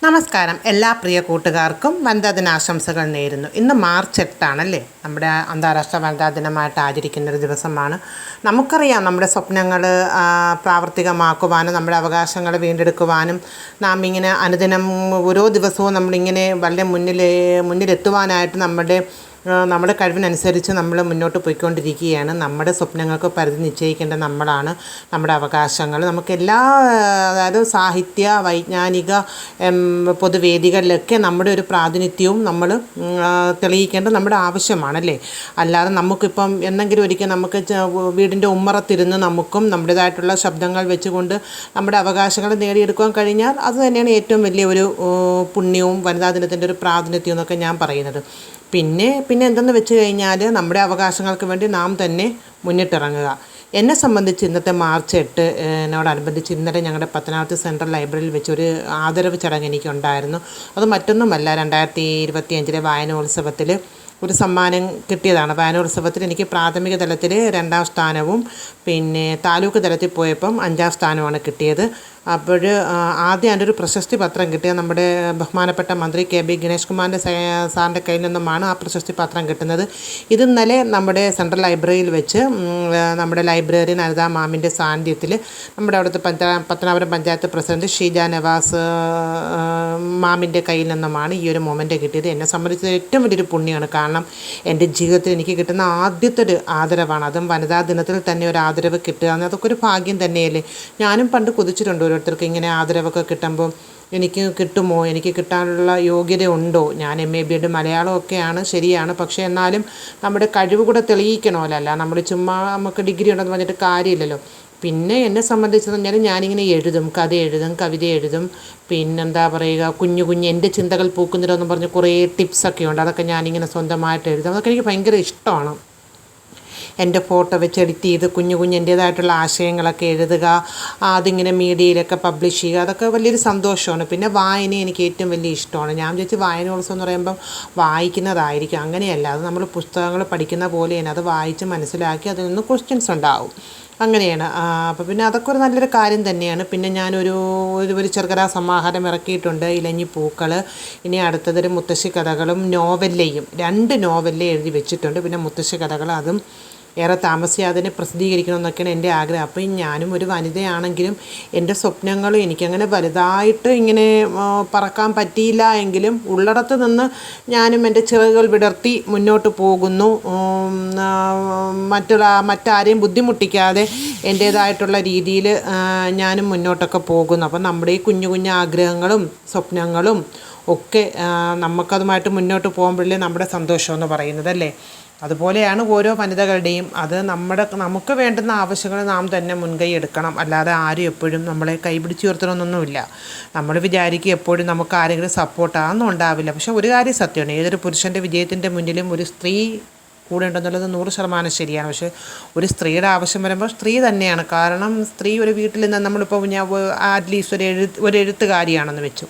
നമസ്കാരം. എല്ലാ പ്രിയ കൂട്ടുകാർക്കും വനിതാ ദിനാശംസകൾ നേരുന്നു. ഇന്ന് മാർച്ച് 8 നമ്മുടെ അന്താരാഷ്ട്ര വനിതാ ദിനമായിട്ട് ആചരിക്കുന്നൊരു ദിവസമാണ്. നമുക്കറിയാം നമ്മുടെ സ്വപ്നങ്ങൾ പ്രാവർത്തികമാക്കുവാനും നമ്മുടെ അവകാശങ്ങൾ വീണ്ടെടുക്കുവാനും നാം ഇങ്ങനെ അനുദിനം ഓരോ ദിവസവും നമ്മളിങ്ങനെ വളരെ മുന്നിലെത്തുവാനായിട്ട് നമ്മുടെ കഴിവിനനുസരിച്ച് നമ്മൾ മുന്നോട്ട് പോയിക്കൊണ്ടിരിക്കുകയാണ്. നമ്മുടെ സ്വപ്നങ്ങൾക്ക് പരിധി നിശ്ചയിക്കേണ്ട നമ്മളാണ്. നമ്മുടെ അവകാശങ്ങൾ നമുക്കെല്ലാ അതായത് സാഹിത്യ വൈജ്ഞാനിക പൊതുവേദികളിലൊക്കെ നമ്മുടെ ഒരു പ്രാതിനിധ്യവും നമ്മൾ തെളിയിക്കേണ്ടത് നമ്മുടെ ആവശ്യമാണല്ലേ. അല്ലാതെ നമുക്കിപ്പം എന്തെങ്കിലും ഒരിക്കൽ നമുക്ക് വീടിൻ്റെ ഉമ്മറത്തിരുന്ന് നമുക്കും നമ്മുടേതായിട്ടുള്ള ശബ്ദങ്ങൾ വെച്ചുകൊണ്ട് നമ്മുടെ അവകാശങ്ങൾ നേടിയെടുക്കാൻ കഴിഞ്ഞാൽ അത് തന്നെയാണ് ഏറ്റവും വലിയ ഒരു പുണ്യവും വനിതാ ദിനത്തിൻ്റെ ഒരു പ്രാതിനിധ്യം എന്നൊക്കെ ഞാൻ പറയുന്നത്. പിന്നെ എന്തെന്ന് വെച്ച് കഴിഞ്ഞാൽ നമ്മുടെ അവകാശങ്ങൾക്ക് വേണ്ടി നാം തന്നെ മുന്നിട്ടിറങ്ങുക. എന്നെ സംബന്ധിച്ച് ഇന്നത്തെ മാർച്ച് 8 ഇന്നലെ ഞങ്ങളുടെ പത്തനാപുരത്ത് സെൻട്രൽ ലൈബ്രറിയിൽ വെച്ചൊരു ആദരവ് ചടങ്ങ് എനിക്കുണ്ടായിരുന്നു. അത് മറ്റൊന്നുമല്ല, 2025 വായനോത്സവത്തിൽ ഒരു സമ്മാനം കിട്ടിയതാണ്. വായനോത്സവത്തിൽ എനിക്ക് പ്രാഥമിക തലത്തിൽ 2ാം സ്ഥാനവും പിന്നെ താലൂക്ക് തലത്തിൽ പോയപ്പം 5ാം സ്ഥാനവുമാണ് കിട്ടിയത്. അപ്പോൾ ആദ്യം അതിൻ്റെ ഒരു പ്രശസ്തി പത്രം കിട്ടിയത് നമ്മുടെ ബഹുമാനപ്പെട്ട മന്ത്രി KB ഗണേഷ് കുമാറിൻ്റെ സാറിൻ്റെ കയ്യിൽ നിന്നുമാണ് ആ പ്രശസ്തി പത്രം കിട്ടുന്നത്. ഇത് ഇന്നലെ നമ്മുടെ സെൻട്രൽ ലൈബ്രറിയിൽ വെച്ച് നമ്മുടെ ലൈബ്രറിയൻ അനിതാ മാമിൻ്റെ സാന്നിധ്യത്തിൽ നമ്മുടെ അവിടുത്തെ പത്തനാപുരം പഞ്ചായത്ത് പ്രസിഡന്റ് ഷീജ നവാസ് മാമിൻ്റെ കയ്യിൽ നിന്നുമാണ് ഈ ഒരു മൊമെൻ്റ് കിട്ടിയത്. എന്നെ സംബന്ധിച്ച് ഏറ്റവും വലിയൊരു പുണ്യമാണ്. കാരണം എൻ്റെ ജീവിതത്തിൽ എനിക്ക് കിട്ടുന്ന ആദ്യത്തെ ഒരു ആദരവാണ്. അതും വനിതാ ദിനത്തിൽ തന്നെ ഒരു ആദരവ് കിട്ടുക എന്ന് അതൊക്കെ ഒരു ഭാഗ്യം തന്നെയല്ലേ. ഞാനും പണ്ട് കൊതിച്ചിട്ടുണ്ട് ഓരോരുത്തർക്ക് ഇങ്ങനെ ആദരവൊക്കെ കിട്ടുമ്പോൾ എനിക്ക് കിട്ടുമോ, എനിക്ക് കിട്ടാനുള്ള യോഗ്യത ഉണ്ടോ. ഞാൻ MA BEd മലയാളമൊക്കെയാണ്, ശരിയാണ്. പക്ഷേ എന്നാലും നമ്മുടെ കഴിവ് കൂടെ തെളിയിക്കണമല്ലോ. നമ്മൾ ചുമ്മാ നമുക്ക് ഡിഗ്രി ഉണ്ടെന്ന് പറഞ്ഞിട്ട് കാര്യമില്ലല്ലോ. പിന്നെ എന്നെ സംബന്ധിച്ച് പറഞ്ഞാൽ ഞാനിങ്ങനെ എഴുതും, കഥ എഴുതും, കവിത എഴുതും. പിന്നെന്താ പറയുക, കുഞ്ഞു എൻ്റെ ചിന്തകൾ പൂക്കുന്നില്ലെന്ന് പറഞ്ഞ് കുറേ ടിപ്സൊക്കെ ഉണ്ട്. അതൊക്കെ ഞാനിങ്ങനെ സ്വന്തമായിട്ട് എഴുതും. അതൊക്കെ എനിക്ക് ഭയങ്കര ഇഷ്ടമാണ്. എൻ്റെ ഫോട്ടോ വെച്ച് എഡിറ്റ് ചെയ്ത് കുഞ്ഞു എൻ്റേതായിട്ടുള്ള ആശയങ്ങളൊക്കെ എഴുതുക, അതിങ്ങനെ മീഡിയയിലൊക്കെ പബ്ലിഷ് ചെയ്യുക, അതൊക്കെ വലിയൊരു സന്തോഷമാണ്. പിന്നെ വായന എനിക്ക് ഏറ്റവും വലിയ ഇഷ്ടമാണ്. ഞാൻ വിചാരിച്ച് വായനോത്സവം എന്ന് പറയുമ്പം വായിക്കുന്നതായിരിക്കും. അങ്ങനെയല്ല, അത് നമ്മൾ പുസ്തകങ്ങൾ പഠിക്കുന്ന പോലെ തന്നെ അത് വായിച്ച് മനസ്സിലാക്കി അതിൽ നിന്ന് ക്വസ്റ്റ്യൻസ് ഉണ്ടാവും. അങ്ങനെയാണ്. അപ്പോൾ പിന്നെ അതൊക്കെ ഒരു നല്ലൊരു കാര്യം തന്നെയാണ്. പിന്നെ ഞാനൊരു ചെറുകഥാ സമാഹാരം ഇറക്കിയിട്ടുണ്ട്, ഇലഞ്ഞിപ്പൂക്കൾ. ഇനി അടുത്തതൊരു മുത്തശ്ശി കഥകളും നോവലിലെയും 2 നോവലിലെ എഴുതി വെച്ചിട്ടുണ്ട്. പിന്നെ മുത്തശ്ശി കഥകൾ അതും ഏറെ താമസിയാതെ പ്രസിദ്ധീകരിക്കണമെന്നൊക്കെയാണ് എൻ്റെ ആഗ്രഹം. അപ്പോൾ ഞാനും ഒരു വനിതയാണെങ്കിലും എൻ്റെ സ്വപ്നങ്ങൾ എനിക്കങ്ങനെ വലുതായിട്ട് ഇങ്ങനെ പറക്കാൻ പറ്റിയില്ല എങ്കിലും ഉള്ളിടത്ത് നിന്ന് ഞാനും എൻ്റെ ചിറകുകൾ വിടർത്തി മുന്നോട്ട് പോകുന്നു. മറ്റാരെയും ബുദ്ധിമുട്ടിക്കാതെ എൻ്റേതായിട്ടുള്ള രീതിയിൽ ഞാനും മുന്നോട്ടൊക്കെ പോകുന്നു. അപ്പം നമ്മുടെ ഈ കുഞ്ഞു ആഗ്രഹങ്ങളും സ്വപ്നങ്ങളും ഒക്കെ നമുക്കതുമായിട്ട് മുന്നോട്ട് പോകുമ്പോഴല്ലേ നമ്മുടെ സന്തോഷം എന്ന് പറയുന്നതല്ലേ. അതുപോലെയാണ് ഓരോ വനിതകളുടെയും. അത് നമുക്ക് വേണ്ടുന്ന ആവശ്യങ്ങൾ നാം തന്നെ മുൻകൈ എടുക്കണം. അല്ലാതെ ആരും എപ്പോഴും നമ്മളെ കൈപിടിച്ച് ഉയർത്തണമെന്നൊന്നുമില്ല. നമ്മൾ വിചാരിക്കും എപ്പോഴും നമുക്ക് ആരെങ്കിലും സപ്പോർട്ടാണെന്നും ഉണ്ടാവില്ല. പക്ഷെ ഒരു കാര്യം സത്യമാണ്, ഏതൊരു പുരുഷൻ്റെ വിജയത്തിൻ്റെ മുന്നിലും ഒരു സ്ത്രീ കൂടെ ഉണ്ടെന്നുള്ളത് 100% ശരിയാണ്. പക്ഷേ ഒരു സ്ത്രീയുടെ ആവശ്യം വരുമ്പോൾ സ്ത്രീ തന്നെയാണ്. കാരണം സ്ത്രീ ഒരു വീട്ടിൽ നിന്ന് നമ്മളിപ്പോൾ അറ്റ്ലീസ്റ്റ് ഒരു എഴുത്തുകാരിയാണെന്ന് വെച്ചു,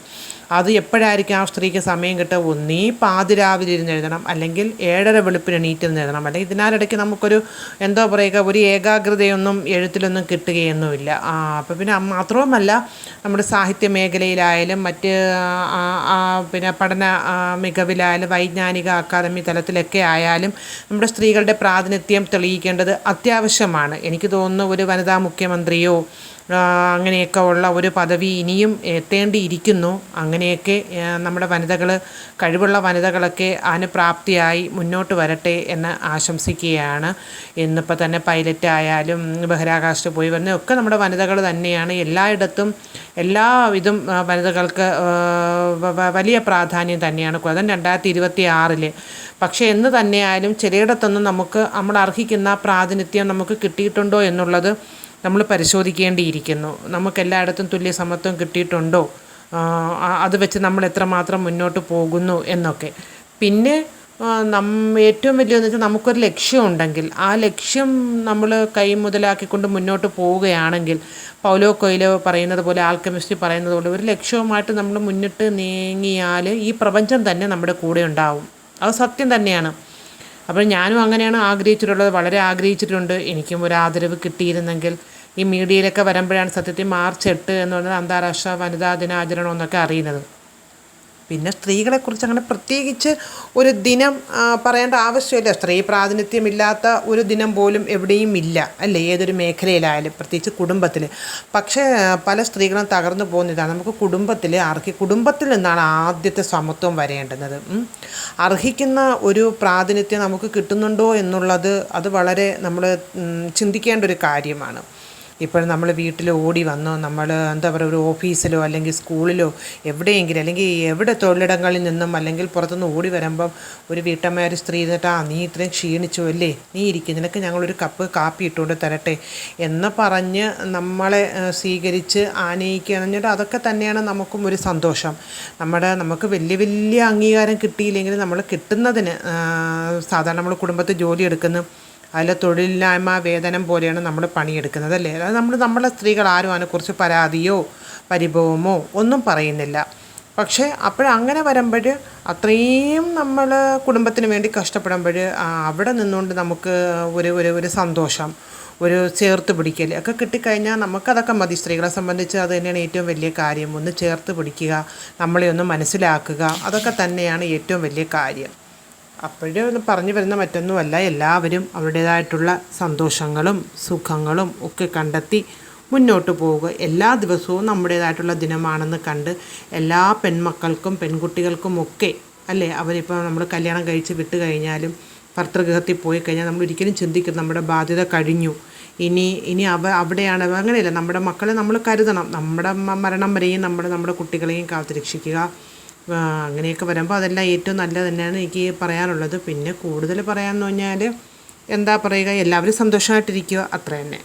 അത് എപ്പോഴായിരിക്കും ആ സ്ത്രീക്ക് സമയം കിട്ടുക? ഒന്നീ പാതിരാവിലെ ഇരുന്ന് എഴുതണം, അല്ലെങ്കിൽ 7:30 വെളുപ്പിന് എണീറ്റിരുന്ന് എഴുതണം, അല്ലെങ്കിൽ ഇതിനാലിടയ്ക്ക് നമുക്കൊരു എന്താ പറയുക, ഒരു ഏകാഗ്രതയൊന്നും എഴുത്തിലൊന്നും കിട്ടുകയൊന്നുമില്ല. അപ്പോൾ പിന്നെ മാത്രവുമല്ല, നമ്മുടെ സാഹിത്യ മേഖലയിലായാലും മറ്റ് പിന്നെ പഠന മികവിലായാലും വൈജ്ഞാനിക അക്കാദമി തലത്തിലൊക്കെ ആയാലും നമ്മുടെ സ്ത്രീകളുടെ പ്രാതിനിധ്യം തെളിയിക്കേണ്ടത് അത്യാവശ്യമാണ്. എനിക്ക് തോന്നുന്നു ഒരു വനിതാ മുഖ്യമന്ത്രിയോ അങ്ങനെയൊക്കെ ഉള്ള ഒരു പദവി ഇനിയും എത്തേണ്ടിയിരിക്കുന്നു. അങ്ങനെയൊക്കെ നമ്മുടെ കഴിവുള്ള വനിതകളൊക്കെ അതിന് പ്രാപ്തിയായി മുന്നോട്ട് വരട്ടെ എന്ന് ആശംസിക്കുകയാണ്. ഇന്നിപ്പോൾ തന്നെ പൈലറ്റ് ആയാലും ബഹിരാകാശത്ത് പോയി വരുന്നതൊക്കെ നമ്മുടെ വനിതകൾ തന്നെയാണ്. എല്ലായിടത്തും എല്ലാവിധം വനിതകൾക്ക് വലിയ പ്രാധാന്യം തന്നെയാണ്. അതും 2026 പക്ഷേ എന്ന് തന്നെയായാലും ചിലയിടത്തൊന്നും നമ്മൾ അർഹിക്കുന്ന പ്രാതിനിധ്യം നമുക്ക് കിട്ടിയിട്ടുണ്ടോ എന്നുള്ളത് നമ്മൾ പരിശോധിക്കേണ്ടിയിരിക്കുന്നു. നമുക്കെല്ലായിടത്തും തുല്യ സമത്വം കിട്ടിയിട്ടുണ്ടോ, അത് വെച്ച് നമ്മൾ എത്രമാത്രം മുന്നോട്ട് പോകുന്നു എന്നൊക്കെ. പിന്നെ ഏറ്റവും വലിയതെന്ന് വെച്ചാൽ നമുക്കൊരു ലക്ഷ്യമുണ്ടെങ്കിൽ ആ ലക്ഷ്യം നമ്മൾ മുതലാക്കിക്കൊണ്ട് മുന്നോട്ട് പോവുകയാണെങ്കിൽ, പൗലോ കൊയ്ലോ പറയുന്നത് പോലെ, ആൽക്കെമിസ്റ്റ് പറയുന്നത് പോലെ, ഒരു ലക്ഷ്യവുമായിട്ട് നമ്മൾ മുന്നിട്ട് നീങ്ങിയാൽ ഈ പ്രപഞ്ചം തന്നെ നമ്മുടെ കൂടെ ഉണ്ടാവും. അത് സത്യം തന്നെയാണ്. അപ്പോൾ ഞാനും അങ്ങനെയാണ് ആഗ്രഹിച്ചിട്ടുള്ളത്, വളരെ ആഗ്രഹിച്ചിട്ടുണ്ട്. എനിക്കും ഒരു ആദരവ് കിട്ടിയിരുന്നെങ്കിൽ ഈ മീഡിയയിലൊക്കെ വരുമ്പോഴാണ് സത്യത്തിൽ മാർച്ച് 8 എന്ന് പറയുന്നത് അന്താരാഷ്ട്ര വനിതാ ദിനാചരണം എന്നൊക്കെ അറിയുന്നത്. പിന്നെ സ്ത്രീകളെക്കുറിച്ച് അങ്ങനെ പ്രത്യേകിച്ച് ഒരു ദിനം പറയേണ്ട ആവശ്യമില്ല. സ്ത്രീ പ്രാതിനിധ്യമില്ലാത്ത ഒരു ദിനം പോലും എവിടെയും ഇല്ല, അല്ലേ? ഏതൊരു മേഖലയിലായാലും, പ്രത്യേകിച്ച് കുടുംബത്തിൽ. പക്ഷേ പല സ്ത്രീകളും തകർന്നു പോകുന്നതാണ്. നമുക്ക് കുടുംബത്തിൽ നിന്നാണ് ആദ്യത്തെ സമത്വം വരേണ്ടുന്നത്. അർഹിക്കുന്ന ഒരു പ്രാതിനിധ്യം നമുക്ക് കിട്ടുന്നുണ്ടോ എന്നുള്ളത് അത് വളരെ നമ്മൾ ചിന്തിക്കേണ്ട ഒരു കാര്യമാണ്. ഇപ്പോൾ നമ്മൾ വീട്ടിൽ ഓടി വന്നോ, നമ്മൾ എന്താ പറയുക, ഒരു ഓഫീസിലോ അല്ലെങ്കിൽ സ്കൂളിലോ എവിടെയെങ്കിലും, അല്ലെങ്കിൽ എവിടെ തൊഴിലിടങ്ങളിൽ നിന്നും അല്ലെങ്കിൽ പുറത്തുനിന്ന് ഓടി വരുമ്പം ഒരു വീട്ടമ്മ ഒരു സ്ത്രീ ഇരുന്നിട്ട്, നീ ഇത്രയും ക്ഷീണിച്ചു അല്ലേ, നീ ഇരിക്കും, നിനക്ക് ഞങ്ങളൊരു കപ്പ് കാപ്പി ഇട്ടുകൊണ്ട് തരട്ടെ എന്ന് പറഞ്ഞ് നമ്മളെ സ്വീകരിച്ച് ആനയിക്കുക. അതൊക്കെ തന്നെയാണ് നമുക്കും ഒരു സന്തോഷം. നമുക്ക് വലിയ വലിയ അംഗീകാരം കിട്ടിയില്ലെങ്കിൽ നമ്മൾ കിട്ടുന്നതിന്, സാധാരണ നമ്മൾ കുടുംബത്തിൽ ജോലി എടുക്കുന്നു, അതിൽ തൊഴിലില്ലായ്മ വേതനം പോലെയാണ് നമ്മൾ പണിയെടുക്കുന്നത്, അല്ലേ? അതായത് നമ്മളെ സ്ത്രീകൾ ആരും അതിനെക്കുറിച്ച് പരാതിയോ പരിഭവമോ ഒന്നും പറയുന്നില്ല. പക്ഷേ അങ്ങനെ വരുമ്പോൾ, അത്രയും നമ്മൾ കുടുംബത്തിന് വേണ്ടി കഷ്ടപ്പെടുമ്പോൾ, അവിടെ നിന്നുകൊണ്ട് നമുക്ക് ഒരു സന്തോഷം, ഒരു ചേർത്ത് പിടിക്കൽ ഒക്കെ കിട്ടിക്കഴിഞ്ഞാൽ നമുക്കതൊക്കെ മതി. സ്ത്രീകളെ സംബന്ധിച്ച് അത് തന്നെയാണ് ഏറ്റവും വലിയ കാര്യം. ഒന്ന് ചേർത്ത് പിടിക്കുക, നമ്മളെ ഒന്ന് മനസ്സിലാക്കുക, അതൊക്കെ തന്നെയാണ് ഏറ്റവും വലിയ കാര്യം. അപ്പോഴൊന്ന് പറഞ്ഞു വരുന്ന മറ്റൊന്നുമല്ല, എല്ലാവരും അവരുടേതായിട്ടുള്ള സന്തോഷങ്ങളും സുഖങ്ങളും ഒക്കെ കണ്ടെത്തി മുന്നോട്ട് പോവുക. എല്ലാ ദിവസവും നമ്മുടേതായിട്ടുള്ള ദിനമാണെന്ന് കണ്ട് എല്ലാ പെൺമക്കൾക്കും പെൺകുട്ടികൾക്കും ഒക്കെ, അല്ലേ, അവരിപ്പോൾ നമ്മൾ കല്യാണം കഴിച്ച് വിട്ട് കഴിഞ്ഞാലും ഭർതൃഗൃഹത്തിൽ പോയി കഴിഞ്ഞാൽ നമ്മൾ ഒരിക്കലും ചിന്തിക്കും നമ്മുടെ ബാധ്യത കഴിഞ്ഞു, ഇനി അവിടെയാണ്. അങ്ങനെയല്ല, നമ്മുടെ മക്കളെ നമ്മൾ കരുതണം. നമ്മുടെ മരണം വരെയും നമ്മുടെ കുട്ടികളെയും കാത്തുരക്ഷിക്കുക. അങ്ങനെയൊക്കെ വരുമ്പോൾ അതെല്ലാം ഏറ്റവും നല്ലത് തന്നെയാണ് എനിക്ക് പറയാനുള്ളത്. പിന്നെ കൂടുതൽ പറയാമെന്ന് പറഞ്ഞാൽ എന്താ പറയുക, എല്ലാവരും സന്തോഷമായിട്ടിരിക്കുക, അത്ര തന്നെ.